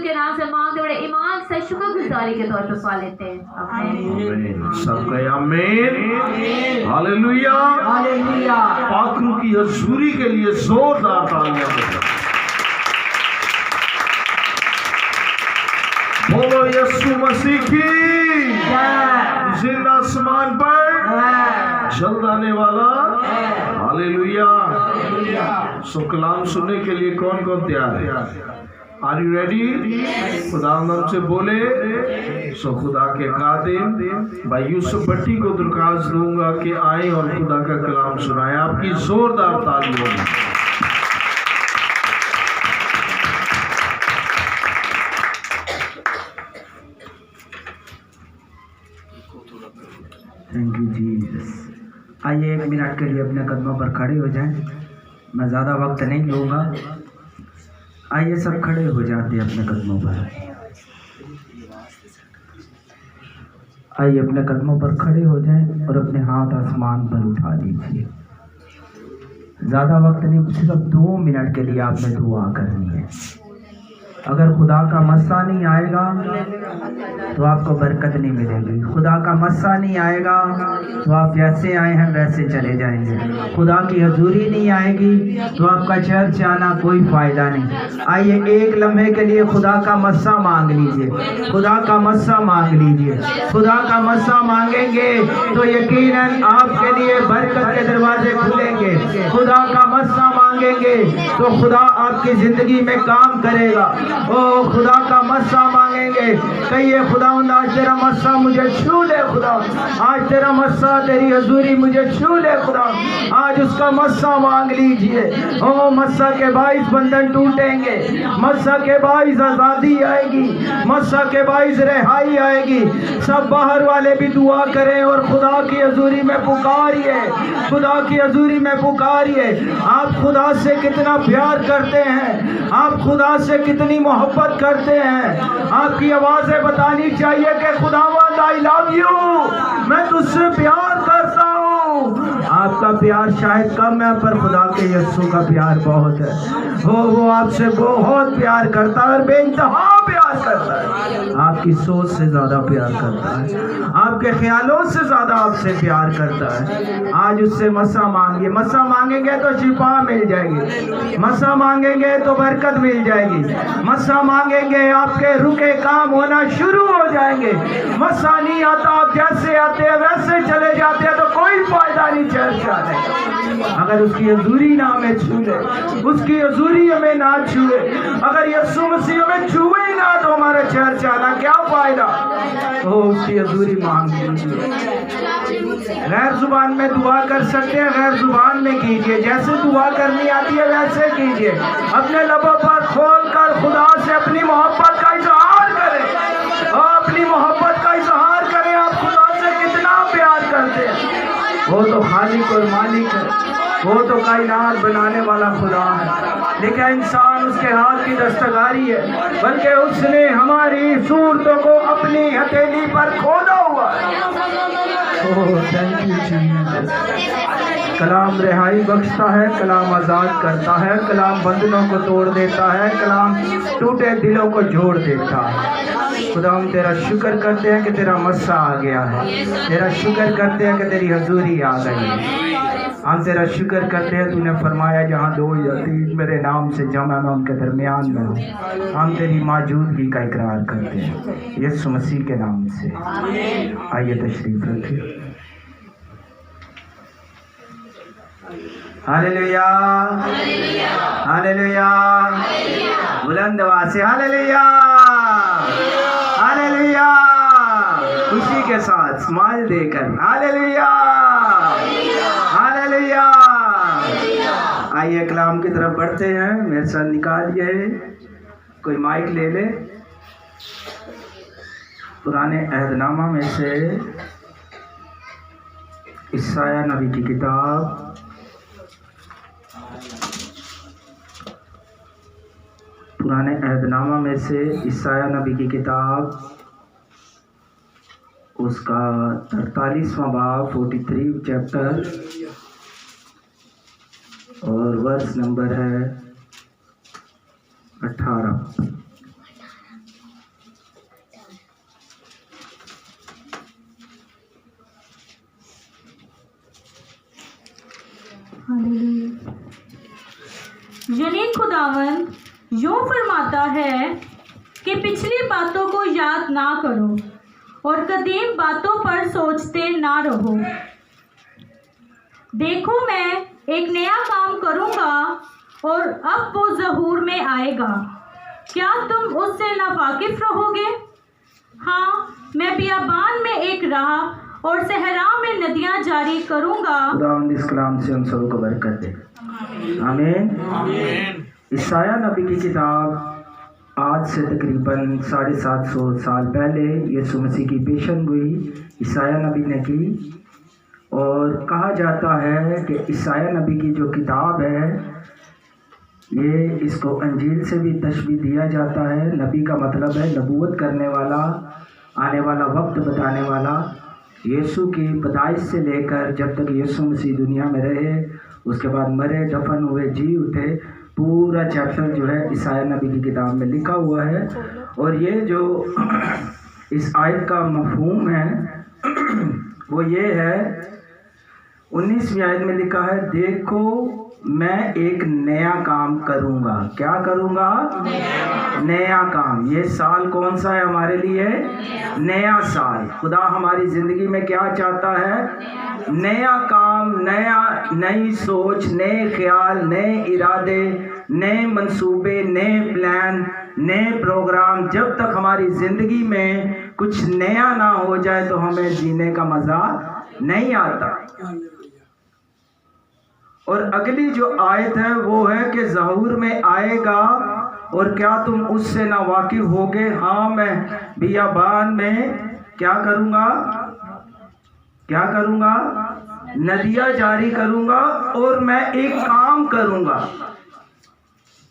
के नाम से मांगते बड़े ईमान से शुक्रगुजारी के तौर पर पा लेते हैं। आमीन। सब कहे आमीन, हालेलुया, हालेलुया। पाखरू की हजूरी के लिए जोरदार तालियां बजाओ। बोलो यीशु मसीह की जिंदा आसमान पर जल्द आने वाला, हालेलुया। सो कलाम सुनने के लिए कौन कौन तैयार है? Are you ready? खुदा नाम से बोले। सो खुदा के कादिम भाई यूसुफ भट्टी को दरखास्त दूंगा कि आए और खुदा का कलाम सुनाए। आपकी जोरदार ताली होगी। Thank you Jesus. आइए 1 मिनट के लिए अपने कदमों पर खड़े हो जाएं। मैं ज़्यादा वक्त नहीं लूँगा। आइए सब खड़े हो जाते हैं अपने कदमों पर। आइए अपने कदमों पर खड़े हो जाएं और अपने हाथ आसमान पर उठा लीजिए। ज़्यादा वक्त नहीं, सिर्फ 2 मिनट के लिए आपने दुआ करनी है। अगर खुदा का मस्सा नहीं आएगा तो आपको बरकत नहीं मिलेगी। खुदा का मस्सा नहीं आएगा तो आप जैसे आए हैं वैसे चले जाएंगे। खुदा की हजूरी नहीं आएगी तो आपका चर्च आना कोई फ़ायदा नहीं। आइए 1 लम्हे के लिए खुदा का मस्सा मांग लीजिए। खुदा का मस्सा मांग लीजिए। खुदा का मस्सा मांगेंगे तो यकीनन आपके लिए बरकत के दरवाजे खुलेंगे। खुदा का मस्सा मांगेंगे तो खुदा आपकी ज़िंदगी में काम करेगा। ओ खुदा का मस्सा मांगेंगे। कहिए खुदा आज तेरा मस्सा मुझे छू ले खुदा। आज तेरा मस्सा, तेरी हजूरी मुझे छू ले खुदा। आज उसका मस्सा मांग लीजिए। ओ मस्सा के बाइस बंधन टूटेंगे। मस्सा के बाइस आज़ादी आएगी। मस्सा के बाइस रिहाई आएगी। सब बाहर वाले भी दुआ करें और खुदा की हजूरी में पुकारिए। खुदा की हजूरी में पुकारिए। आप खुदा से कितना प्यार करते हैं, आप खुदा से कितनी मोहब्बत करते हैं। आपकी आवाज़ें बतानी चाहिए कि खुदावंद आई लव यू, मैं तुझसे प्यार करता हूँ। आपका प्यार शायद कम है पर खुदा के यीशु का प्यार बहुत है। वो आपसे बहुत प्यार करता है और बेइंतहा प्यार करता है। आपकी सोच से ज़्यादा प्यार करता है। आपके ख्यालों से ज़्यादा आपसे प्यार करता है। आज उससे मस्सा मांगिए। मस्सा मांगेंगे तो शिफा मिल जाएगी। मस्सा मांगेंगे तो बरकत मिल जाएगी। मस्सा मांगेंगे आपके रुके काम होना शुरू हो जाएंगे। मस्सा नहीं आता, आप जैसे आते हैं वैसे चले जाते हैं तो कोई फायदा नहीं चर्च आने का। अगर उसकी हजूरी ना हमें छू ले, उसकी हजूरी हमें ना छुए, अगर यीशु मसीह हमें छुए ही ना तो हमारे चर्च आना क्या फायदा। तो उसकी हजूरी मांग लीजिए। गैर जुबान में दुआ कर सकते हैं, गैर जुबान में कीजिए। जैसे दुआ करनी आती है वैसे कीजिए। अपने लबों पर खोल कर खुदा से अपनी मोहब्बत का इजहार करें। अपनी मोहब्बत का इजहार करें। आप खुदा से कितना प्यार करते हैं। वो तो खालिक और मालिक है। वो तो कायनात बनाने वाला खुदा है। लेकिन इंसान उसके हाथ की दस्तकारी है, बल्कि उसने हमारी सूरतों को अपनी हथेली पर खोदा हुआ है। Oh thank you Jesus. कलाम रिहाई बख्शता है, कलाम आज़ाद करता है, कलाम बंधनों को तोड़ देता है, कलाम टूटे दिलों को जोड़ देता है। खुदा हम तेरा शुक्र करते हैं कि तेरा मस्सा आ गया है। तेरा शुक्र करते हैं कि तेरी हजूरी आ गई है। हम तेरा शुक्र करते हैं, तूने फरमाया जहाँ 2 या 3 मेरे नाम से जमा मैं उनके दरमियान में हूँ। हम तेरी मौजूदगी का इकरार करते हैं यीशु मसीह के नाम से। आइए तशरीफ रखिए। हालेलुया, हालेलुया, बुलंद आवाज़ से हालेलुया, हालेलुया, खुशी के साथ स्माइल देकर हालेलुया, हालेलुया। आइए कलाम की तरफ बढ़ते हैं। मेरे साथ निकालिए, कोई माइक ले ले। पुराने अहदनामा में से ईसाया नबी की किताब पुराने अहदनामा में से ईसाया नबी की किताब उसका 43वां बाब 43 चैप्टर और वर्स नंबर है 18। यानी खुदावन यूं फरमाता है कि पिछली बातों को याद ना करो और कदीम बातों पर सोचते ना रहो। देखो मैं एक नया काम करूँगा और अब वो ज़हूर में आएगा, क्या तुम उससे नावाकिफ रहोगे? हाँ, मैं बियाबान में एक राह और सहरा में नदियाँ जारी करूँगा। खुदावंद इस कलाम से हम सबको बरकत दे। आमीन। ईसाया नबी की किताब आज से तकरीबन 750 साल पहले यीशु मसीह की पेशन गोई ईसाया नबी ने की, और कहा जाता है कि ईसाया नबी की जो किताब है ये इसको अंजील से भी तशबीह दिया जाता है। नबी का मतलब है नबूवत करने वाला, आने वाला वक्त बताने वाला। यीशु की पैदाइश से लेकर जब तक यीशु मसीह दुनिया में रहे, उसके बाद मरे, दफन हुए, जी उठे, पूरा चैप्टर जो है ईसाया नबी की किताब में लिखा हुआ है। और ये जो इस आयत का मफहूम है वो ये है, 19वीं आयत में लिखा है, देखो मैं एक नया काम करूँगा। क्या करूँगा? नया काम। ये साल कौन सा है हमारे लिए? नया साल। खुदा हमारी ज़िंदगी में क्या चाहता है? नया काम, नई सोच, नए ख्याल, नए इरादे, नए मंसूबे, नए प्लान, नए प्रोग्राम। जब तक हमारी ज़िंदगी में कुछ नया ना हो जाए तो हमें जीने का मज़ा नहीं आता। और अगली जो आयत है वो है कि ज़हूर में आएगा और क्या तुम उससे ना वाकिफ होगे? हाँ, मैं बियाबान में क्या करूँगा? क्या करूँगा? नदियाँ जारी करूँगा और मैं एक काम करूँगा।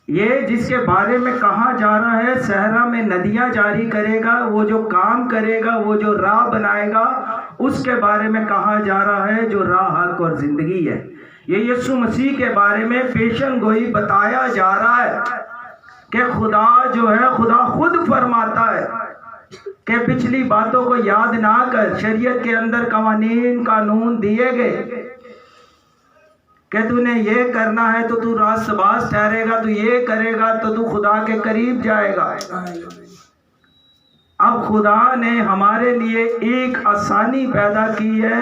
ये जिसके बारे में कहा जा रहा है, सहरा में नदियाँ जारी करेगा, वो जो काम करेगा, वो जो राह बनाएगा, उसके बारे में कहा जा रहा है, जो राह, हक और ज़िंदगी है। ये यीशु मसीह के बारे में पेशन गोई बताया जा रहा है कि खुदा जो है, खुदा खुद फरमाता है कि पिछली बातों को याद ना कर। शरीयत के अंदर कवानीन कानून दिए गए कि तूने ये करना है तो तू रास्तबाज ठहरेगा, तू ये करेगा तो तू खुदा के करीब जाएगा। अब खुदा ने हमारे लिए एक आसानी पैदा की है।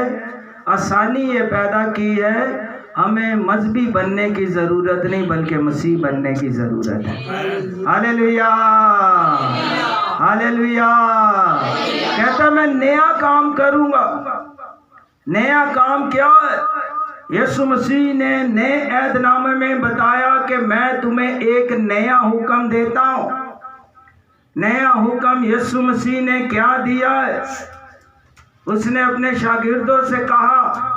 आसानी ये पैदा की है, हमें मजहबी बनने की ज़रूरत नहीं बल्कि मसीह बनने की ज़रूरत है। Hallelujah, hallelujah. कहता मैं नया काम करूँगा। नया काम क्या है? यीशु मसीह ने नए ऐहदनामे में बताया कि मैं तुम्हें एक नया हुक्म देता हूँ। नया हुक्म यीशु मसीह ने क्या दिया है? उसने अपने शागिर्दों से कहा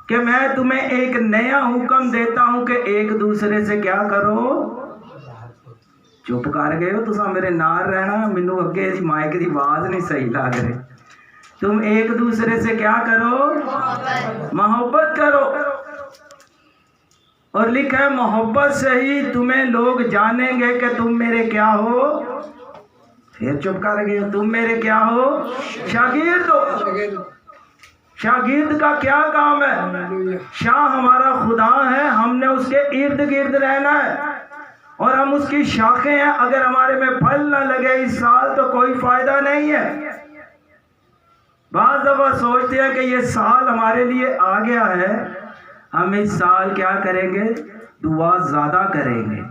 कि मैं तुम्हें एक नया हुक्म देता हूं कि एक दूसरे से क्या करो? चुप कर गए हो तुसा, मेरे नाल रहना, मैनू अगे माइक की आवाज नहीं सही लग रही। तुम एक दूसरे से क्या करो? मोहब्बत करो। और लिखा है मोहब्बत से ही तुम्हें लोग जानेंगे कि तुम मेरे क्या हो। फिर चुप कर गए हो। तुम मेरे क्या हो? शागिर्द हो। शागिर्द का क्या काम है? शाह हमारा खुदा है, हमने उसके इर्द गिर्द रहना है और हम उसकी शाखें हैं। अगर हमारे में फल ना लगे इस साल तो कोई फायदा नहीं है। बाज़ दफा सोचते हैं कि ये साल हमारे लिए आ गया है, हम इस साल क्या करेंगे? दुआ ज़्यादा करेंगे।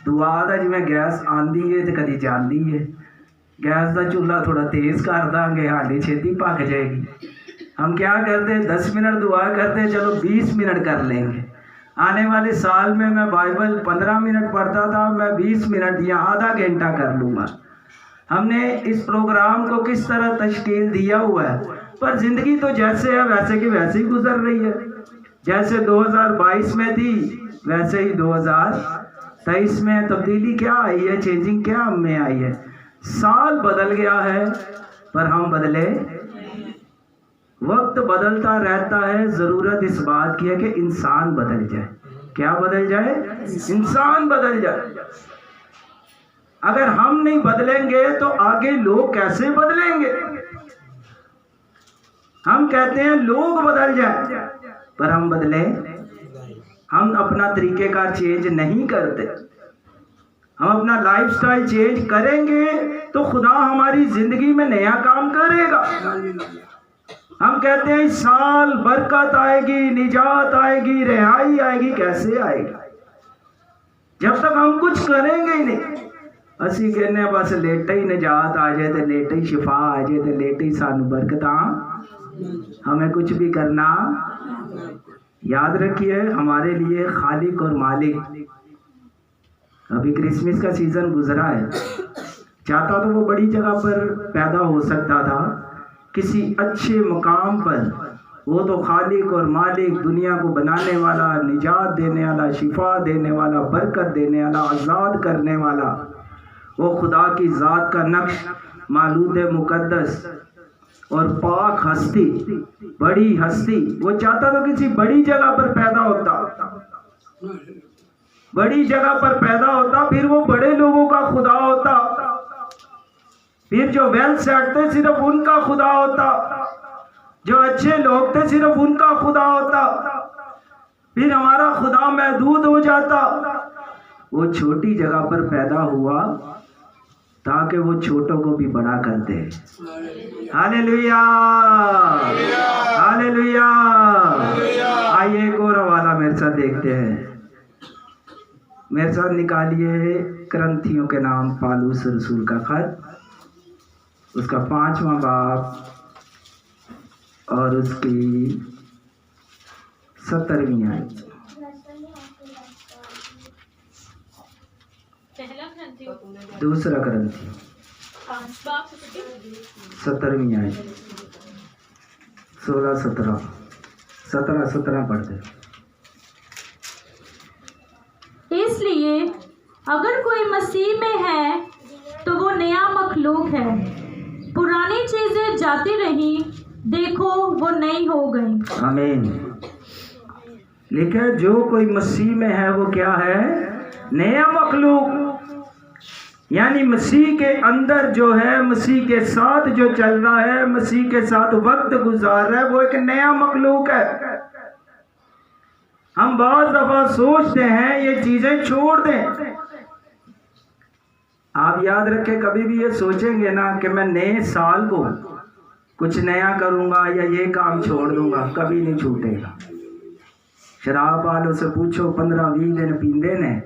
दुआ का जिमें गैस आंदी है तो कभी जाती है। गैस का चूल्हा थोड़ा तेज़ कर देंगे, हांडी छेती पक जाएगी। हम क्या करते? 10 मिनट दुआ करते, चलो 20 मिनट कर लेंगे। आने वाले साल में मैं बाइबल 15 मिनट पढ़ता था, मैं 20 मिनट या आधा घंटा कर लूँगा। हमने इस प्रोग्राम को किस तरह तश्कील दिया हुआ है, पर ज़िंदगी तो जैसे है वैसे की वैसे ही गुजर रही है। जैसे 2022 में थी वैसे ही 2023 में तब्दीली क्या आई है, चेंजिंग क्या हम में आई है। साल बदल गया है पर हम बदले। वक्त बदलता रहता है, ज़रूरत इस बात की है कि इंसान बदल जाए। क्या बदल जाए? इंसान बदल जाए। अगर हम नहीं बदलेंगे तो आगे लोग कैसे बदलेंगे? हम कहते हैं लोग बदल जाए पर हम बदले हम अपना तरीक़ेकार चेंज नहीं करते। हम अपना लाइफस्टाइल चेंज करेंगे तो खुदा हमारी ज़िंदगी में नया काम करेगा। हम कहते हैं इस साल बरकत आएगी, निजात आएगी, रिहाई आएगी। कैसे आएगी जब तक हम कुछ करेंगे ही नहीं। असी कहने बस लेटे ही निजात आ जाए, तो लेटे ही शिफा आ जाए, तो लेटे ही सानू बरकत हमें कुछ भी करना। याद रखिए हमारे लिए खालिक और मालिक। अभी क्रिसमस का सीजन गुजरा है, चाहता तो वो बड़ी जगह पर पैदा हो सकता था, किसी अच्छे मुकाम पर। वो तो खालिक और मालिक, दुनिया को बनाने वाला, निजात देने वाला, शिफा देने वाला, बरकत देने वाला, आज़ाद करने वाला, वो खुदा की ज़ात का नक्श, मालूद मुकद्दस और पाक हस्ती, बड़ी हस्ती। वो चाहता तो किसी बड़ी जगह पर पैदा होता, बड़ी जगह पर पैदा होता, फिर वो बड़े लोगों का खुदा होता, फिर जो वेल सेट थे सिर्फ उनका खुदा होता, जो अच्छे लोग थे सिर्फ उनका खुदा होता। फिर हमारा खुदा महदूद हो जाता। वो छोटी जगह पर पैदा हुआ ताकि वो छोटों को भी बड़ा कर दे। Hallelujah, hallelujah. आइए एक और हवाला मेरे साथ देखते हैं। मेरे साथ निकालिए करंथियों के नाम पालूस रसूल का खत, उसका 5वां बाब और उसकी 17वीं आयत। दूसरा ग्रंथी 17वीं आयत 16-17 17-17 पढ़ते। इसलिए अगर कोई मसीह में है तो वो नया मखलूक है, पुरानी चीजें जाती रही, देखो वो नई हो गई। आमीन। लिखा जो कोई मसीह में है वो क्या है? नया मखलूक। यानी मसीह के अंदर जो है, मसीह के साथ जो चल रहा है, मसीह के साथ वक्त गुजार रहा है, वो एक नया मखलूक है। हम बहुत दफा सोचते हैं ये चीजें छोड़ दें। आप याद रखें, कभी भी ये सोचेंगे ना कि मैं नए साल को कुछ नया करूंगा या ये काम छोड़ दूंगा, कभी नहीं छूटेगा। शराब वालों से पूछो, 15-20 दिन पींदे ने,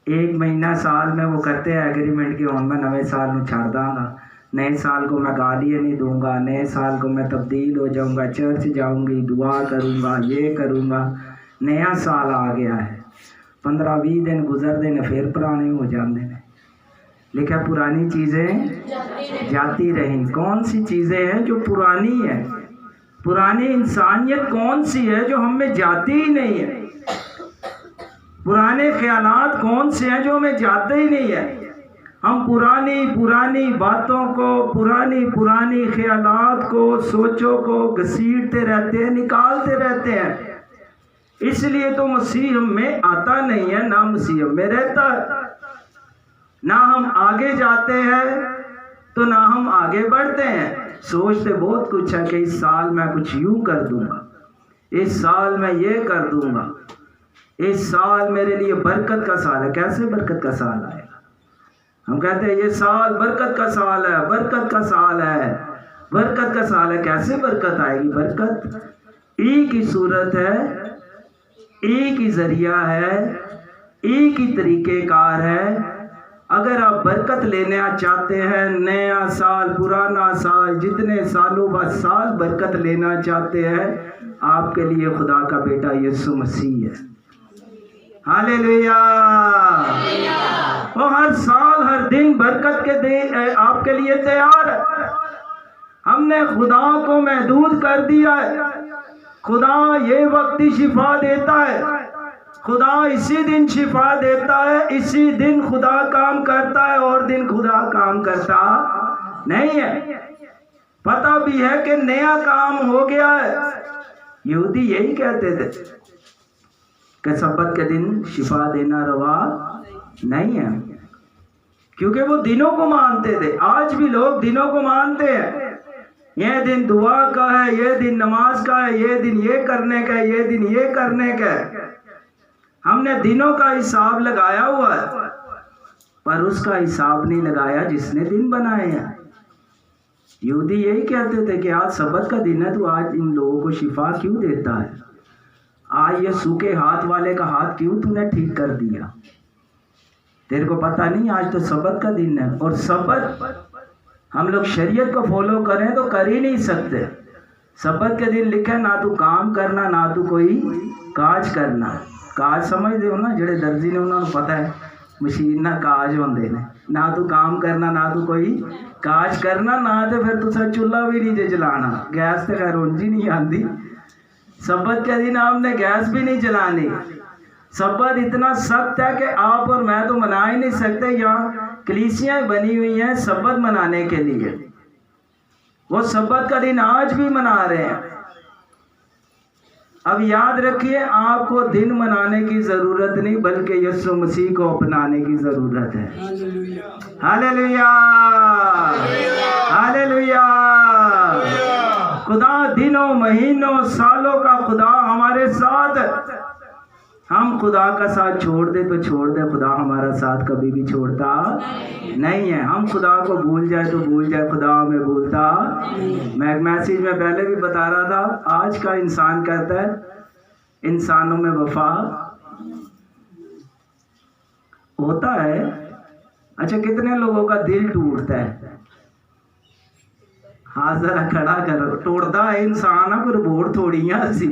1 महीना साल में वो करते हैं एग्रीमेंट की हूँ मैं नवे साल में छाड़ दांगा, नए साल को मैं गालियाँ नहीं दूंगा, नए साल को मैं तब्दील हो जाऊंगा, चर्च जाऊंगी, दुआ करूंगा, ये करूंगा। नया साल आ गया है, 15-20 दिन गुजरते ने फिर पुराने हो जाते हैं। लिखा पुरानी चीज़ें जाती रहीं। कौन सी चीज़ें हैं जो पुरानी है? पुरानी इंसानियत कौन सी है जो हम में जाती ही नहीं है? पुराने ख्यालात कौन से हैं जो हमें जाते ही नहीं है? हम पुरानी पुरानी बातों को, पुरानी पुरानी ख्यालात को, सोचों को घसीटते रहते हैं, निकालते रहते हैं। इसलिए तो मसीह हम में आता नहीं है, ना मसीह हम में रहता है। ना हम आगे जाते हैं तो ना हम आगे बढ़ते हैं। सोचते बहुत कुछ है कि इस साल मैं कुछ यूं कर दूंगा, इस साल मैं ये कर दूंगा, इस साल मेरे लिए बरकत का साल है। कैसे बरकत का साल आएगा? हम कहते हैं ये साल बरकत का साल है, बरकत का साल है, बरकत का साल है। कैसे बरकत आएगी? बरकत एक ही सूरत है, एक ही जरिया है, एक ही तरीक़ेकार है। अगर आप बरकत लेना चाहते हैं, नया साल, पुराना साल, जितने सालों बाद साल बरकत लेना चाहते हैं, आपके लिए खुदा का बेटा यीशु मसीह है। हालेलुया। वो हर साल हर दिन बरकत के दे आपके लिए तैयार है। हमने खुदा को महदूद कर दिया है। खुदा ये वक्त ही शिफा देता है, खुदा इसी दिन शिफा देता है, इसी दिन खुदा काम करता है, और दिन खुदा काम करता नहीं है। पता भी है कि नया काम हो गया है। यहूदी यही कहते थे कि सब्बत के दिन शिफा देना रवा नहीं है, क्योंकि वो दिनों को मानते थे। आज भी लोग दिनों को मानते हैं, ये दिन दुआ का है, ये दिन नमाज का है, ये दिन ये करने का है, ये दिन ये करने का है। हमने दिनों का हिसाब लगाया हुआ है, पर उसका हिसाब नहीं लगाया जिसने दिन बनाए हैं। यहूदी यही कहते थे कि आज सब्बत का दिन है, तो आज इन लोगों को शिफा क्यों देता है? आज ये सूखे हाथ वाले का हाथ क्यों तूने ठीक कर दिया? तेरे को पता नहीं आज तो सब्बत का दिन है। और सब्बत हम लोग शरीयत को फॉलो करें तो कर ही नहीं सकते। सब्बत के दिन लिखे ना तू काम करना ना तू कोई काज करना। काज समझते हो ना, जेड़े दर्जी ने उन्होंने पता है मशीन ना काज होंदे ने। ना तू काम करना ना तू कोई काज करना, ना तो फिर तुसा चूल्हा भी नहीं जे जलाना। गैस तो खैर उंजी नहीं आती। सब्बत के दिन आपने गैस भी नहीं जलानी। सब्बत इतना सख्त है कि आप और मैं तो मना ही नहीं सकते। यहाँ कलीसियाँ बनी हुई हैं सब्बत मनाने के लिए, वो सब्बत का दिन आज भी मना रहे हैं। अब याद रखिए, आपको दिन मनाने की जरूरत नहीं, बल्कि यीशु मसीह को अपनाने की जरूरत है। Hallelujah, hallelujah. खुदा दिनों महीनों सालों का खुदा हमारे साथ। हम खुदा का साथ छोड़ दे तो छोड़ दे, खुदा हमारा साथ कभी भी छोड़ता नहीं है। हम खुदा को भूल जाए तो भूल जाए, खुदा हमें भूलता। मैं एक मैसेज में पहले भी बता रहा था, आज का इंसान कहता है इंसानों में वफा होता है। अच्छा, कितने लोगों का दिल टूटता है? हाथ जरा खड़ा करो। टूटता है इंसान, कोई रिपोर्ट थोड़ी है असी,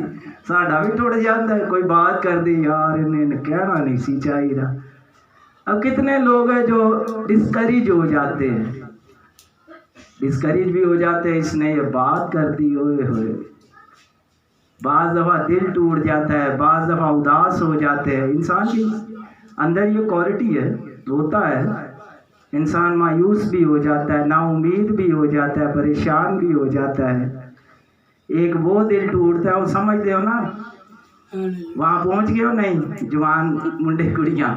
साडा भी टूट जाता है। कोई बात कर दी यार, इन्हें कहना नहीं सी चाहिए। अब कितने लोग हैं जो डिस्करेज हो जाते हैं, डिस्करेज भी हो जाते हैं, इसने ये बात कर दी, ओए होए। बाज़ दफ़ा दिल टूट जाता है, बाज़ दफ़ा उदास हो जाते हैं। इंसान की अंदर ये क्वालिटी है, होता है। इंसान मायूस भी हो जाता है, नाउम्मीद भी हो जाता है, परेशान भी हो जाता है। एक वो दिल टूटता है, वो समझते हो ना, वहाँ पहुँच गए हो नहीं जवान मुंडे कुड़ियाँ।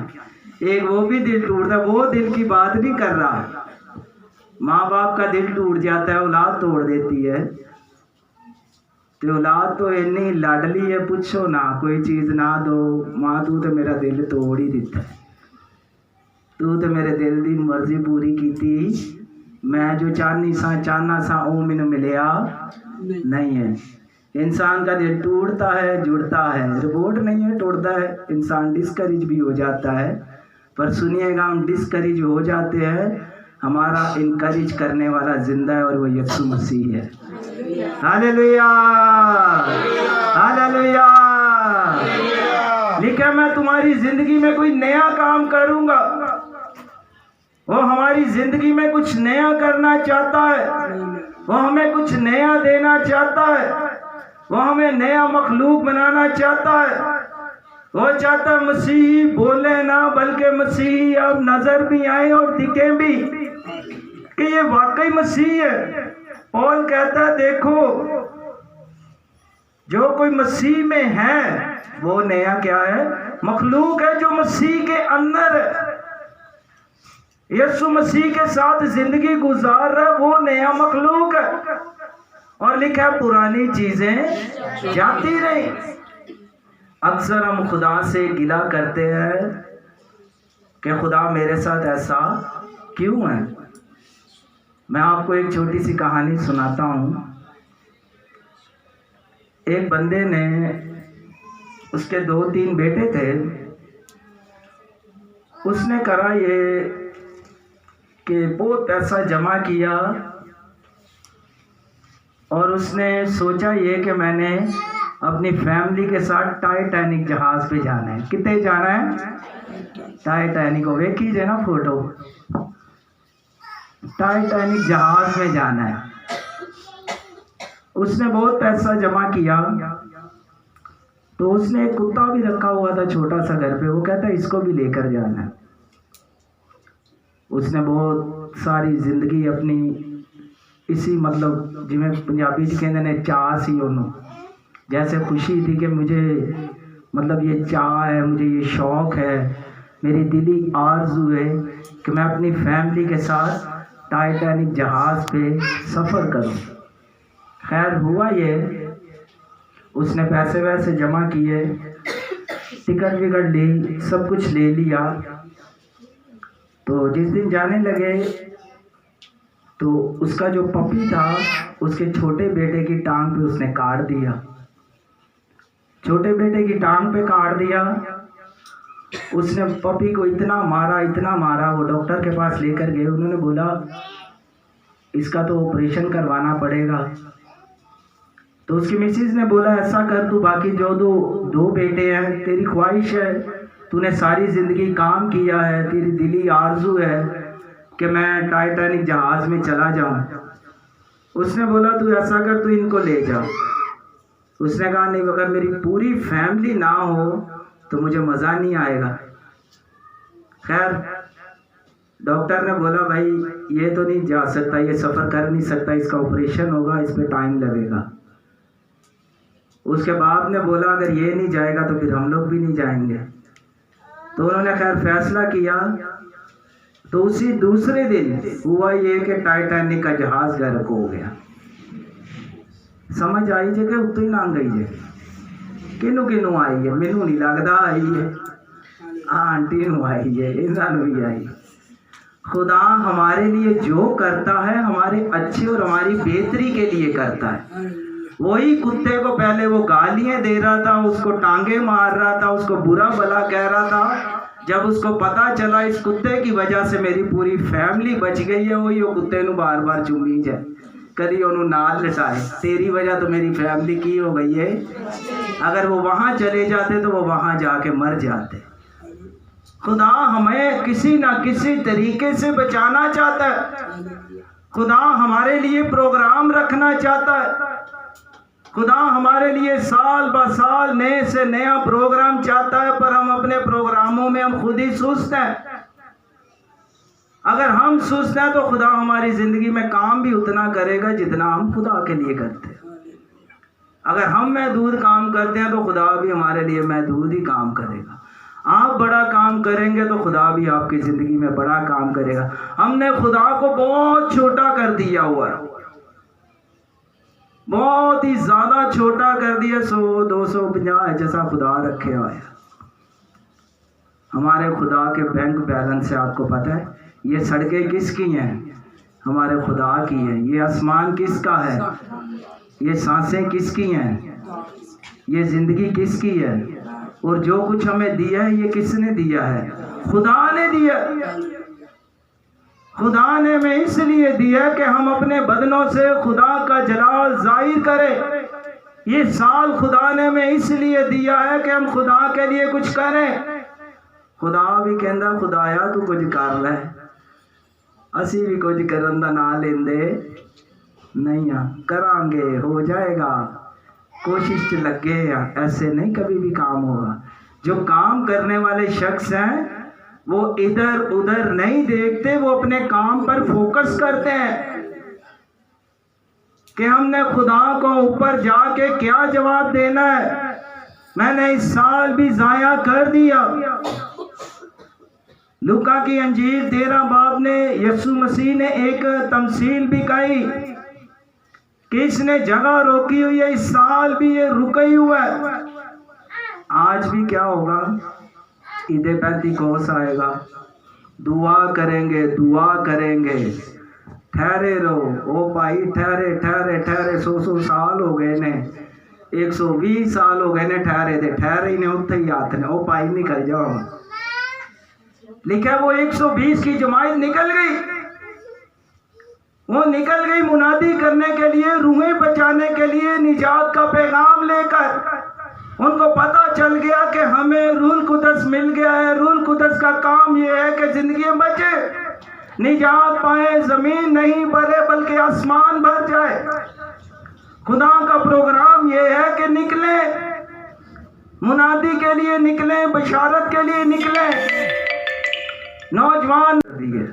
एक वो भी दिल टूटता है, वो दिल की बात नहीं कर रहा। माँ बाप का दिल टूट जाता है, औलाद तोड़ देती है। तो औलाद तो इन्नी लाडली है, पूछो ना, कोई चीज़ ना दो, माँ तू तो मेरा दिल तोड़ ही दिता है, तू तो मेरे दिल की मर्जी पूरी की। मैं जो चाहना सा वो मैनू मिलिया नहीं है। इंसान का दिल टूटता है, जुड़ता है, रिपोर्ट नहीं है, टूटता है। इंसान डिस्करेज भी हो जाता है। पर सुनिएगा, हम डिस्करेज हो जाते हैं, हमारा इनकरेज करने वाला जिंदा है और वो यीशु मसीह है। Hallelujah, hallelujah. लिखा, मैं तुम्हारी जिंदगी में कोई नया काम करूंगा। वो हमारी जिंदगी में कुछ नया करना चाहता है, वो हमें कुछ नया देना चाहता है, वो हमें नया मखलूक बनाना चाहता है। वो चाहता है मसीह बोले ना, बल्कि मसीह अब नजर भी आए और दिखे भी कि ये वाकई मसीह है। पौल कहता है, देखो जो कोई मसीह में है वो नया क्या है? मखलूक है। जो मसीह के अंदर है, यीशु मसीह के साथ जिंदगी गुजार रहा है, वो नया मखलूक है। और लिखा है, पुरानी चीजें जाती रही। अक्सर हम खुदा से गिला करते हैं कि खुदा मेरे साथ ऐसा क्यों है। मैं आपको एक छोटी सी कहानी सुनाता हूँ। एक बंदे ने, उसके 2-3 बेटे थे, उसने करा ये कि बहुत पैसा जमा किया और उसने सोचा ये कि मैंने अपनी फैमिली के साथ टाइटैनिक जहाज पे जाना है। कितने जाना है? टाइटैनिक को वे कीजिए ना फोटो, टाइटैनिक जहाज में जाना है। उसने बहुत पैसा जमा किया, तो उसने एक कुत्ता भी रखा हुआ था छोटा सा घर पे। वो कहता है इसको भी लेकर जाना है। उसने बहुत सारी जिंदगी अपनी इसी मतलब जिमें पंजाबी च कहते ने चाह सी उन्होंने, जैसे खुशी थी कि मुझे मतलब ये चाह है, मुझे ये शौक़ है, मेरी दिली आरज़ू है कि मैं अपनी फैमिली के साथ टाइटैनिक जहाज़ पे सफ़र करूं। खैर हुआ ये, उसने पैसे वैसे जमा किए, टिकट विकट ली, सब कुछ ले लिया। तो जिस दिन जाने लगे तो उसका जो पपी था उसके छोटे बेटे की टांग पे उसने काट दिया, छोटे बेटे की टांग पे काट दिया। उसने पपी को इतना मारा, वो डॉक्टर के पास लेकर गए। उन्होंने बोला इसका तो ऑपरेशन करवाना पड़ेगा। तो उसकी मिसेज ने बोला ऐसा कर, तू बाकी जो दो बेटे हैं, तेरी ख्वाहिश है, तूने सारी ज़िंदगी काम किया है, तेरी दिली आरजू है कि मैं टाइटैनिक जहाज़ में चला जाऊं। उसने बोला तू ऐसा कर, तू इनको ले जा। उसने कहा नहीं, अगर मेरी पूरी फैमिली ना हो तो मुझे मज़ा नहीं आएगा। खैर डॉक्टर ने बोला भाई ये तो नहीं जा सकता, ये सफ़र कर नहीं सकता, इसका ऑपरेशन होगा, इस पर टाइम लगेगा। उसके बाप ने बोला अगर ये नहीं जाएगा तो फिर हम लोग भी नहीं जाएंगे। तो उन्होंने खैर फैसला किया। तो उसी दूसरे दिन हुआ ये कि टाइटैनिक का जहाज़ गर्क हो गया। समझ आई जे कि उत्तों ही लंघ गई है, किनू किनू आई है, मैनू नहीं लगता आई है, आंटी नू आई है, इन्होंने भी आई। खुदा हमारे लिए जो करता है हमारे अच्छे और हमारी बेहतरी के लिए करता है। वही कुत्ते को पहले वो गालियां दे रहा था, उसको टांगे मार रहा था, उसको बुरा भला कह रहा था। जब उसको पता चला इस कुत्ते की वजह से मेरी पूरी फैमिली बच गई है, वही वो कुत्ते नू बार बार चुमी जाए, कभी उन्होंने नाल लटाए, तेरी वजह तो मेरी फैमिली की हो गई है। अगर वो वहाँ चले जाते तो वो वहाँ जाके मर जाते। खुदा हमें किसी ना किसी तरीके से बचाना चाहता है। खुदा हमारे लिए प्रोग्राम रखना चाहता है। खुदा हमारे लिए साल ब साल नए से नया प्रोग्राम चाहता है, पर हम अपने प्रोग्रामों में हम खुद ही सुस्त हैं। अगर हम सुस्त हैं तो खुदा हमारी ज़िंदगी में काम भी उतना करेगा जितना हम खुदा के लिए करते हैं। अगर हम महदूद काम करते हैं तो खुदा भी हमारे लिए महदूद ही काम करेगा। आप बड़ा काम करेंगे तो खुदा भी आपकी ज़िंदगी में बड़ा काम करेगा। हमने खुदा को बहुत छोटा कर दिया हुआ है, बहुत ही ज़्यादा छोटा कर दिया। 100, 250 जैसा खुदा रखे हुआ है। हमारे खुदा के बैंक बैलेंस से आपको पता है, ये सड़कें किसकी हैं? हमारे खुदा की हैं। ये आसमान किसका है? ये सांसें किसकी हैं? ये ज़िंदगी किसकी है? और जो कुछ हमें दिया है ये किसने दिया है? खुदा ने दिया। खुदा ने हमें इसलिए दिया कि हम अपने बदनों से खुदा का जलाल जाहिर करें। ये साल खुदा ने हमें इसलिए दिया है कि हम खुदा के लिए कुछ करें। खुदा भी कहता खुदाया तू कुछ कर ले, असी भी कुछ करन दा ना लेंदे नहीं आ, करांगे हो जाएगा, कोशिश च लगे हैं। ऐसे नहीं कभी भी काम होगा। जो काम करने वाले शख्स हैं वो इधर उधर नहीं देखते, वो अपने काम पर फोकस करते हैं कि हमने खुदा को ऊपर जाके क्या जवाब देना है। मैंने इस साल भी जाया कर दिया। लूका की अंजील 13 बाब ने यीशु मसीह ने एक तमसील भी कही कि इसने जगह रोकी हुई है, इस साल भी ये रुका ही हुआ है। आज भी क्या होगा? ईदे पेंतीकोस आएगा, दुआ करेंगे, दुआ करेंगे, ठहरे रहो। ओ भाई ठहरे ठहरे ठहरे 100 साल हो गए ने, 120 साल हो गए ने ठहरे थे, ठहरे ही ने उत्थे ही हाथ ने। ओ भाई निकल जाओ, लिखा वो 120 की जमात निकल गई। वो निकल गई मुनादी करने के लिए, रूहें बचाने के लिए, निजात का पैगाम लेकर। उनको पता चल गया कि हमें रूल कुदस मिल गया है। रूल कुदस का काम ये है कि जिंदगी में बचे, निजात पाए, जमीन नहीं भरे बल्कि आसमान भर जाए। खुदा का प्रोग्राम ये है कि निकले, मुनादी के लिए निकले, बशारत के लिए निकले। नौजवान दिए।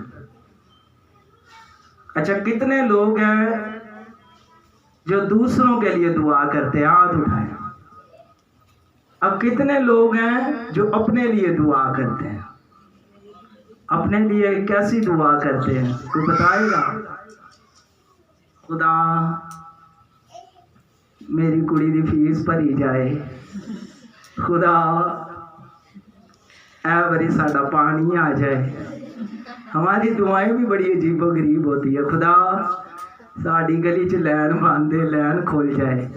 अच्छा, कितने लोग हैं जो दूसरों के लिए दुआ करते हैं? हाथ उठाएं। अब कितने लोग हैं जो अपने लिए दुआ करते हैं? अपने लिए कैसी दुआ करते हैं? कोई बताएगा? खुदा मेरी कुड़ी दी फीस भरी जाए। खुदा ऐ बारी साडा पानी आ जाए। हमारी दुआएं भी बड़ी अजीबो गरीब होती है। खुदा साड़ी गली च लैन बांधे, लैन खुल जाए।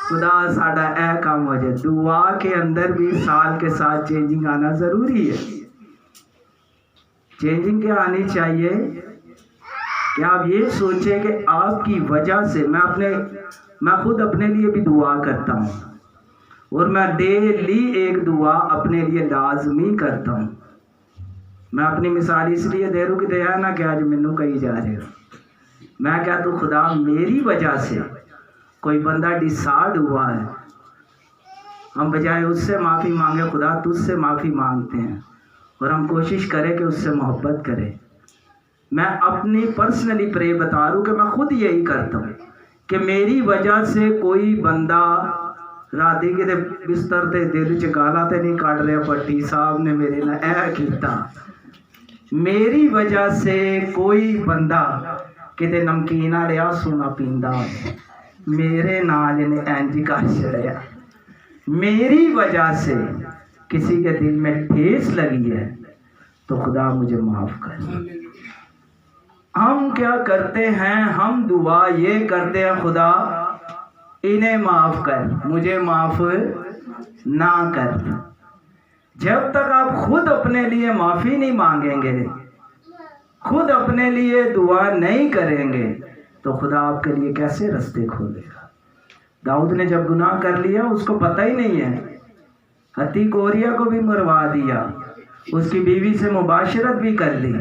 खुदा साडा ऐ काम हो जाए। दुआ के अंदर भी साल के साथ चेंजिंग आना ज़रूरी है। चेंजिंग क्या आनी चाहिए कि आप ये सोचें कि आपकी वजह से मैं खुद अपने लिए भी दुआ करता हूँ और मैं डेली एक दुआ अपने लिए लाजमी करता हूँ। मैं अपनी मिसाल इसलिए दे रहा हूँ कि दया ना कि आज मैनू कही जा रहे हो। मैं क्या तो खुदा मेरी वजह से कोई बंदा डिसाइड हुआ है, हम बजाय उससे माफ़ी मांगे खुदा तुझसे माफ़ी मांगते हैं और हम कोशिश करें कि उससे मोहब्बत करें। मैं अपनी पर्सनली प्रे बता रहा हूँ कि मैं खुद यही करता हूँ कि मेरी वजह से कोई बंदा राती के बिस्तर ते दिल च गाला ते नहीं काट रहा पट्टी साहब ने मेरे नाल ऐ कीता। मेरी वजह से कोई बंदा किते नमकीन वाले आंसू ना पींदा, मेरे नाल इन्हें इंज कर छड़िया। मेरी वजह से किसी के दिल में ठेस लगी है तो खुदा मुझे माफ़ कर। हम क्या करते हैं, हम दुआ ये करते हैं खुदा इन्हें माफ़ कर, मुझे माफ़ ना कर। जब तक आप खुद अपने लिए माफ़ी नहीं मांगेंगे, खुद अपने लिए दुआ नहीं करेंगे तो खुदा आपके लिए कैसे रास्ते खोलेगा। दाऊद ने जब गुनाह कर लिया उसको पता ही नहीं है, हत्ती कोरिया को भी मरवा दिया, उसकी बीवी से मुबाशरत भी कर ली,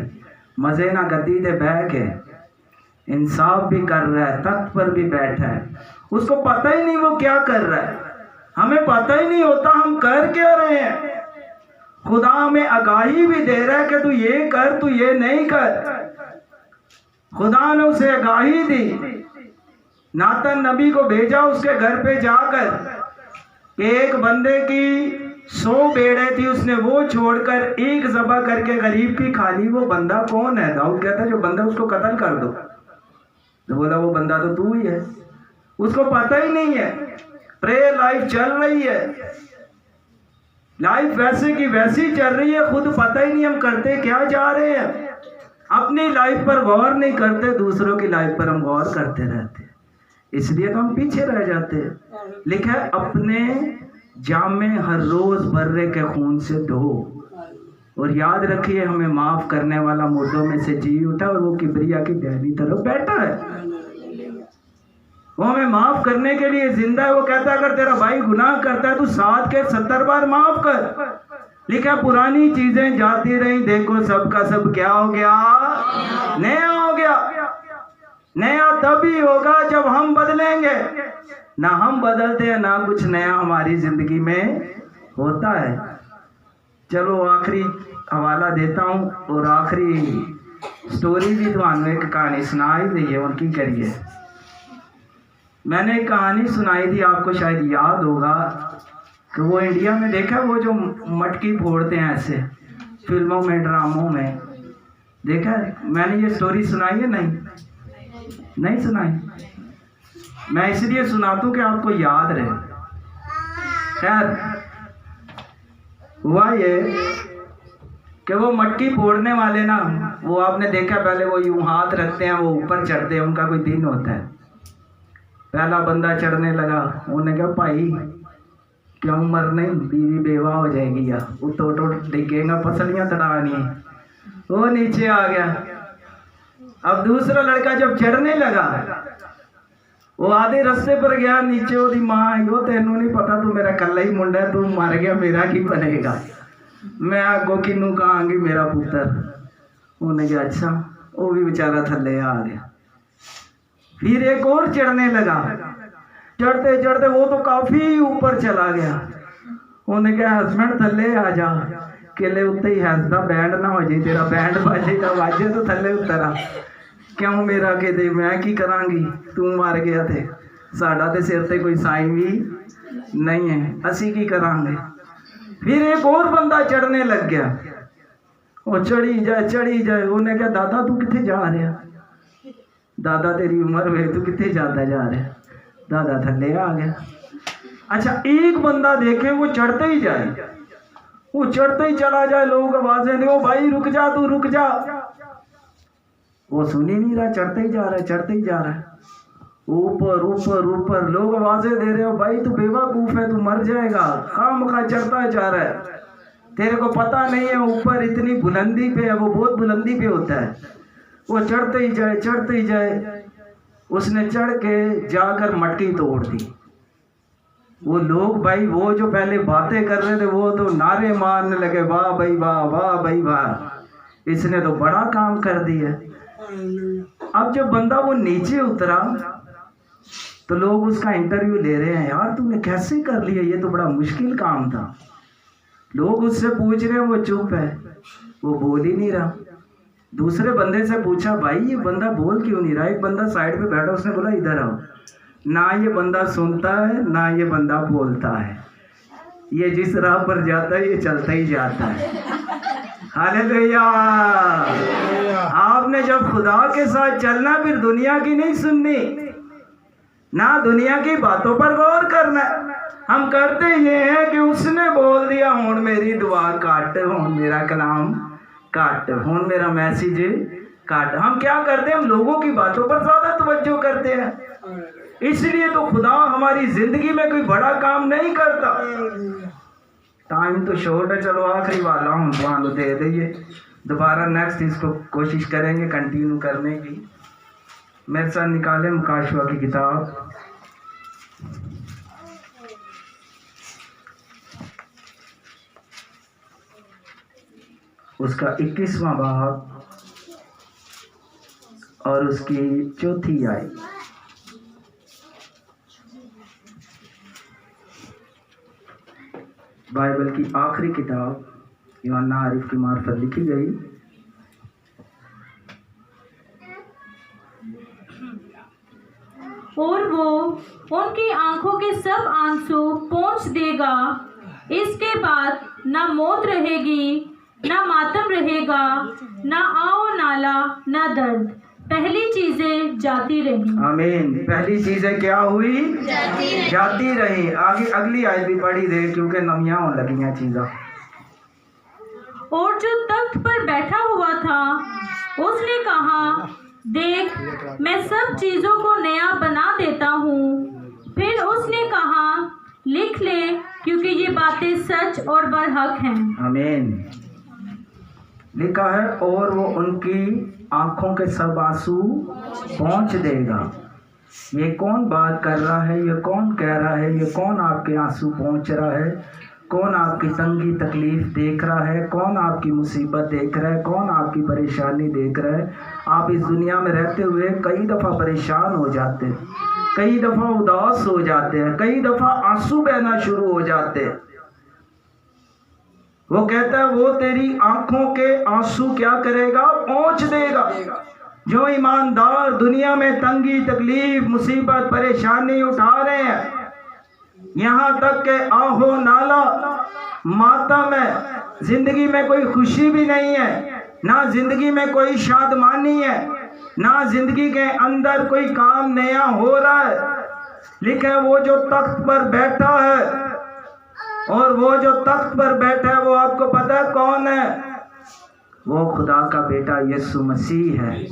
मज़े ना गद्दी पे बैठ के इंसाफ भी कर रहा है, तख्त पर भी बैठा है, उसको पता ही नहीं वो क्या कर रहा है। हमें पता ही नहीं होता हम कर क्या रहे हैं। खुदा हमें आगाही भी दे रहा है कि तू ये कर, तू ये नहीं कर। खुदा ने उसे आगाही दी, नातन नबी को भेजा उसके घर पे जाकर। एक बंदे की 100 भेड़ें थी, उसने वो छोड़कर एक ज़बह करके गरीब की खा ली। वो बंदा कौन है? दाऊद कहता है जो बंदा उसको कत्ल कर दो। तो बोला वो बंदा तो तू ही है। उसको पता ही नहीं है, प्रेयर लाइफ चल रही है, लाइफ वैसे की वैसी चल रही है, खुद पता ही नहीं हम करते क्या जा रहे हैं। अपनी लाइफ पर गौर नहीं करते, दूसरों की लाइफ पर हम गौर करते रहते हैं, इसलिए तो हम पीछे रह जाते हैं। लिखा है अपने जामे हर रोज बर्रे के खून से धो, और याद रखिए हमें माफ करने वाला मुर्दों में से जी उठा और वो किबरिया की दाहिनी तरफ बैठा है। वो हमें माफ करने के लिए जिंदा है। वो कहता है अगर तेरा भाई गुनाह करता है तो 7 के 70 बार माफ कर। लिखा पुरानी चीजें जाती रही, देखो सबका सब क्या हो गया, नया हो गया। नया तभी होगा जब हम बदलेंगे। ना हम बदलते हैं ना कुछ नया हमारी जिंदगी में होता है। चलो आखिरी हवाला देता हूँ और आखिरी स्टोरी भी तो एक कहानी सुना ही दी है, उनकी करिए। मैंने एक कहानी सुनाई थी, आपको शायद याद होगा कि वो इंडिया में देखा, वो जो मटकी फोड़ते हैं ऐसे फिल्मों में ड्रामों में देखा है। मैंने ये स्टोरी सुनाई है? नहीं सुनाई। मैं इसलिए सुनाता हूँ कि आपको याद रहे। खैर हुआ ये कि वो मटकी फोड़ने वाले ना, वो आपने देखा पहले वो यूं हाथ रखते हैं, वो ऊपर चढ़ते हैं, उनका कोई दिन होता है। पहला बंदा चढ़ने लगा, उन्होंने कहा भाई क्यों मरने, बीवी बेवा हो जाएगी या उठो डिगेगा, पसलियाँ तड़ानी। वो नीचे आ गया। अब दूसरा लड़का जब चढ़ने लगा, वो आधे रास्ते पर गया, नीचे ओदी मां आई, वो तेनू नहीं पता तू मेरा कल्ला ही मुंडा है, तू मर गया मेरा की बनेगा, मैं आगो किनू कहांगी मेरा पुत्र। उन्हें कहा अच्छा। वो भी बेचारा थल्ले आ गया। फिर एक और चढ़ने लगा, चढ़ते चढ़ते वो तो काफी ऊपर चला गया। उन्हें कहा हस्बैंड थल्ले आ जा, केले उत्ते ही हंसदा बैंड ना हो जाए, तेरा बैंड बाजेगा, बाजे तो थल्ले उतर आ। क्यों मेरा कहते मैं की करांगी, तू मार गया थे, साडा ते सिर ते कोई साई भी नहीं है, असी की करांगे। फिर एक और बंदा चढ़ने लग गया, वो चढ़ी जाए। उन्हें कहा दादा तू किथे जा रहा? दादा तेरी उम्र वे, तू किथे जाता जा रहा? दादा थल्ले आ गया। अच्छा, एक बंदा देखे वो चढ़ते ही जाए, वो चढ़ते ही चला जाए, लोग आवाजें दे, ओ भाई रुक जा, तू रुक जा। वो सुन ही नहीं रहा, चढ़ते ही जा रहा है, चढ़ते ही जा रहा है, ऊपर ऊपर ऊपर। लोग आवाजें दे रहे हो, भाई तू बेवकूफ है, तू मर जाएगा, खामखा चढ़ता जा रहा है, तेरे को पता नहीं है ऊपर इतनी बुलंदी पे है, वो बहुत बुलंदी पे होता है। वो चढ़ते ही जाए, चढ़ते ही जाए। उसने चढ़ के जाकर मटकी तोड़ दी। वो लोग भाई, वो जो पहले बातें कर रहे थे, वो तो नारे मारने लगे, वाह भाई वाह, वाह भाई वाह, इसने तो बड़ा काम कर दिया। अब जब बंदा वो नीचे उतरा तो लोग उसका इंटरव्यू ले रहे हैं, यार तूने कैसे कर लिया, ये तो बड़ा मुश्किल काम था। लोग उससे पूछ रहे हैं, वो चुप है, वो बोल ही नहीं रहा। दूसरे बंदे से पूछा, भाई ये बंदा बोल क्यों नहीं रहा। एक बंदा साइड पे बैठा, उसने बोला इधर आओ। ना ये बंदा सुनता है, ना ये बंदा बोलता है, ये जिस राह पर जाता है ये चलता ही जाता है। हालेलुया। आपने जब खुदा के साथ चलना, फिर दुनिया की नहीं सुननी, ना दुनिया की बातों पर गौर करना। हम करते ये हैं कि उसने बोल दिया, हुन मेरी दुआ काट, हुन मेरा कलाम काट, हुन मेरा मैसेज काट। हम क्या करते हैं, हम लोगों की बातों पर ज्यादा तवज्जो करते हैं। इसलिए तो खुदा हमारी जिंदगी में कोई बड़ा काम नहीं करता। टाइम तो शॉर्ट है, चलो आखिरी वाला हूँ, तो दे दीजिए, दोबारा नेक्स्ट इसको कोशिश करेंगे कंटिन्यू करने की। मेरे साथ निकाले मुकाशवा की किताब, उसका 21वां बाब और उसकी 4थी आयत। बाइबल की आखिरी किताब यूहन्ना आरिफ की मार्फत लिखी गई। और वो उनकी आंखों के सब आंसू पोंछ देगा। इसके बाद ना मौत रहेगी, ना मातम रहेगा, ना आओ नाला, ना दर्द। पहली चीजें जाती रही। आमीन। पहली चीजें क्या हुई? जाती रही। आगे अगली आयत भी पढ़ी दे, क्योंकि नमियां होने लगी चीज़ा। और जो तख्त पर बैठा हुआ था उसने कहा, देख मैं सब चीजों को नया बना देता हूँ। फिर उसने कहा, लिख ले, क्योंकि ये बातें सच और बरहक हैं। आमीन। लिखा है, और वो उनकी आंखों के सब आंसू पहुँच देगा। ये कौन बात कर रहा है, ये कौन कह रहा है, ये कौन आपके आंसू पहुँच रहा है, कौन आपकी तंगी तकलीफ देख रहा है, कौन आपकी मुसीबत देख रहा है, कौन आपकी परेशानी देख रहा है। आप इस दुनिया में रहते हुए कई दफ़ा परेशान हो जाते हैं, कई दफ़ा उदास हो जाते हैं, कई दफ़ा आंसू बहना शुरू हो जाते हैं। वो कहता है, वो तेरी आंखों के आंसू क्या करेगा? पहुँच देगा। जो ईमानदार दुनिया में तंगी तकलीफ मुसीबत परेशानी उठा रहे हैं, यहाँ तक के आहो नाला मातम है, जिंदगी में कोई खुशी भी नहीं है, ना जिंदगी में कोई शादमानी है, ना जिंदगी के अंदर कोई काम नया हो रहा है। लिखा है, वो जो तख्त पर बैठा है, और वो जो तख्त पर बैठा है वो आपको पता है कौन है? वो खुदा का बेटा यीशु मसीह है।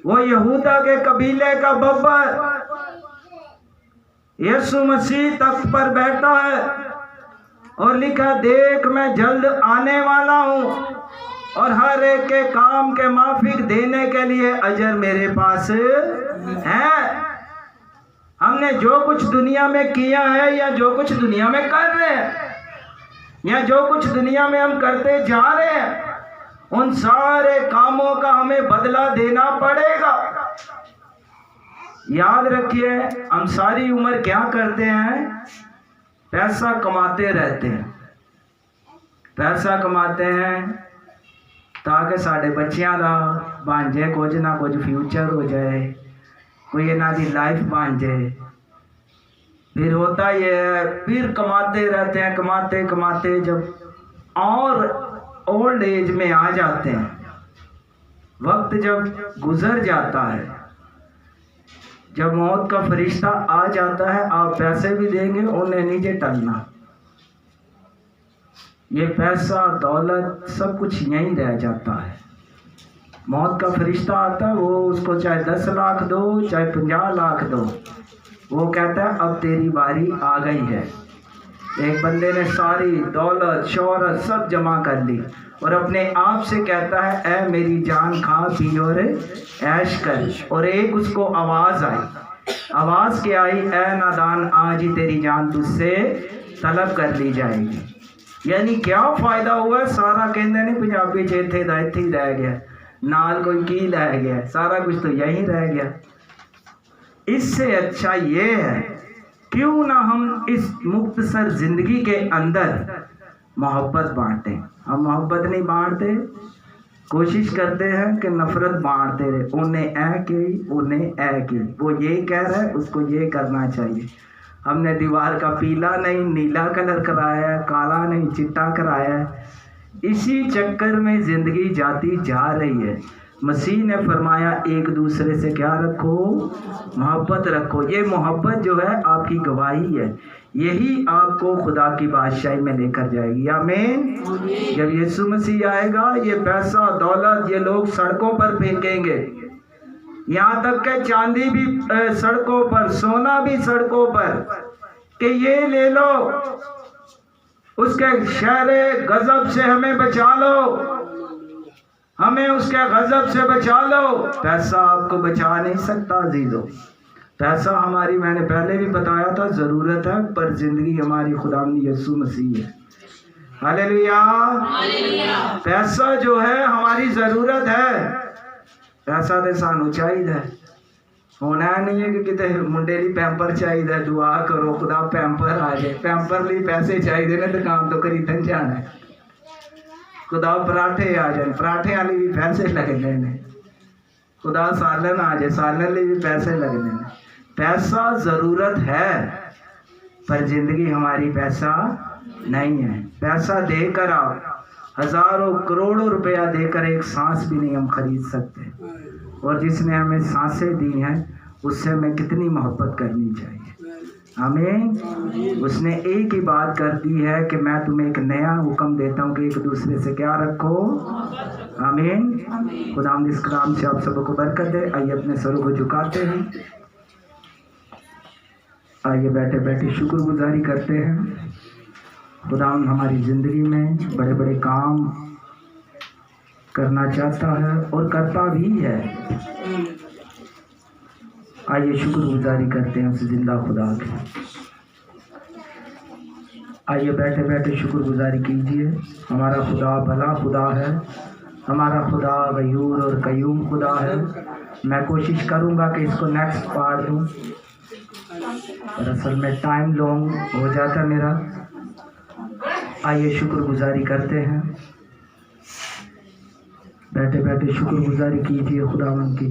वो यहूदा के कबीले का बब्बर यीशु मसीह तख्त पर बैठा है। और लिखा, देख मैं जल्द आने वाला हूँ, और हर एक के काम के माफिक देने के लिए अजर मेरे पास है। हमने जो कुछ दुनिया में किया है, या जो कुछ दुनिया में कर रहे हैं, या जो कुछ दुनिया में हम करते जा रहे हैं, उन सारे कामों का हमें बदला देना पड़ेगा। याद रखिए, हम सारी उम्र क्या करते हैं? पैसा कमाते रहते हैं, पैसा कमाते हैं ताकि साढ़े बच्चियां का बन जाए, कुछ ना कुछ फ्यूचर हो जाए, कोई इन्हों की लाइफ बन जाए। फिर होता ये है, फिर कमाते रहते हैं, कमाते कमाते जब और ओल्ड एज में आ जाते हैं, वक्त जब गुजर जाता है, जब मौत का फरिश्ता आ जाता है, आप पैसे भी देंगे, उन्हें नीचे टलना। ये पैसा दौलत सब कुछ यहीं रह जाता है। मौत का फरिश्ता आता है, वो उसको चाहे 10 लाख दो, चाहे 50 लाख दो, वो कहता है अब तेरी बारी आ गई है। एक बंदे ने सारी दौलत शोहरत सब जमा कर ली और अपने आप से कहता है ऐ मेरी जान, खा पी और ऐश कर। और एक उसको आवाज़ आई। आवाज़ क्या आई? ऐ नादान, आज ही तेरी जान तुझसे तलब कर ली जाएगी। यानी क्या फ़ायदा हुआ? सारा कहते नहीं पंजाबी चेथे दा इत्थे ही रह गया, नाल कोई की रह गया, सारा कुछ तो यहीं रह गया। इससे अच्छा ये है, क्यों ना हम इस मुख्तसर ज़िंदगी के अंदर मोहब्बत बांटें। हम मोहब्बत नहीं बांटते, कोशिश करते हैं कि नफ़रत बांटते रहे। उन्हें ऐ की, उन्हें ऐ की, वो ये कह रहा है उसको ये करना चाहिए। हमने दीवार का पीला नहीं नीला कलर कराया है, काला नहीं चिट्टा कराया है। इसी चक्कर में ज़िंदगी जाती जा रही है। मसीह ने फरमाया एक दूसरे से क्या रखो? मोहब्बत रखो। ये मोहब्बत जो है आपकी गवाही है, यही आपको खुदा की बादशाही में लेकर जाएगी। आमीन। जब यीशु मसीह आएगा, ये पैसा दौलत ये लोग सड़कों पर फेंकेंगे, यहाँ तक कि चांदी भी सड़कों पर, सोना भी सड़कों पर, कि ये ले लो, उसके शहर गजब से हमें बचा लो, हमें उसके गजब से बचा लो। पैसा आपको बचा नहीं सकता अजीजों। पैसा हमारी, मैंने पहले भी बताया था, ज़रूरत है, पर ज़िंदगी हमारी खुदावंद यीशु मसीह है। हालेलुया। पैसा जो है हमारी ज़रूरत है। पैसा तो सानू चाहिए, होना नहीं है कि कितने मुंडे ली पैंपर चाहिए, दुआ करो खुदा पैंपर आ जाए। पैंपर लिए पैसे चाहिए ने, दुकान तो खरीदन जाना है। खुदा पराठे आ जाए, पराठे वाले भी पैसे लगने ने। खुदा सालन आ जाए, सालन लिए भी पैसे लगने ने। पैसा ज़रूरत है, पर ज़िंदगी हमारी पैसा नहीं है। पैसा देकर आप हज़ारों करोड़ों रुपया देकर एक सांस भी नहीं हम खरीद सकते। और जिसने हमें सांसें दी हैं उससे हमें कितनी मोहब्बत करनी चाहिए। आमीन। उसने एक ही बात कर दी है कि मैं तुम्हें एक नया हुक्म देता हूँ कि एक दूसरे से क्या रखो? आमीन। खुदावंद इस कलाम से आप सबको बरकत दे। आइए अपने सरों को झुकाते हैं, आइए बैठे बैठे शुक्रगुजारी करते हैं। खुदावंद हमारी ज़िंदगी में बड़े बड़े काम करना चाहता है और करता भी है। आइए शुक्रगुजारी करते हैं उस जिंदा खुदा की। आइए बैठे बैठे शुक्रगुजारी कीजिए। हमारा खुदा भला खुदा है, हमारा खुदा गयूर और कयूम खुदा है। मैं कोशिश करूंगा कि इसको नेक्स्ट पार्ट दूँ, पर असल में टाइम लॉन्ग हो जाता मेरा। आइए शुक्रगुजारी करते हैं, बैठे बैठे शुक्रगुजारी कीजिए खुदावंद की।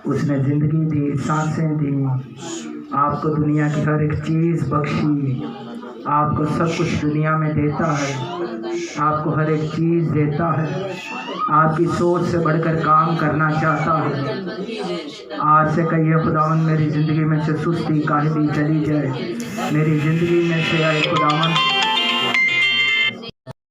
उसने ज़िंदगी दी, सांसें दी, आपको दुनिया की हर एक चीज़ बख्शी, आपको सब कुछ दुनिया में देता है, आपको हर एक चीज़ देता है, आपकी सोच से बढ़कर काम करना चाहता है। आज से कहिए खुदावंद मेरी ज़िंदगी में से सुस्ती काहे भी चली जाए, मेरी ज़िंदगी में से आए खुदावंद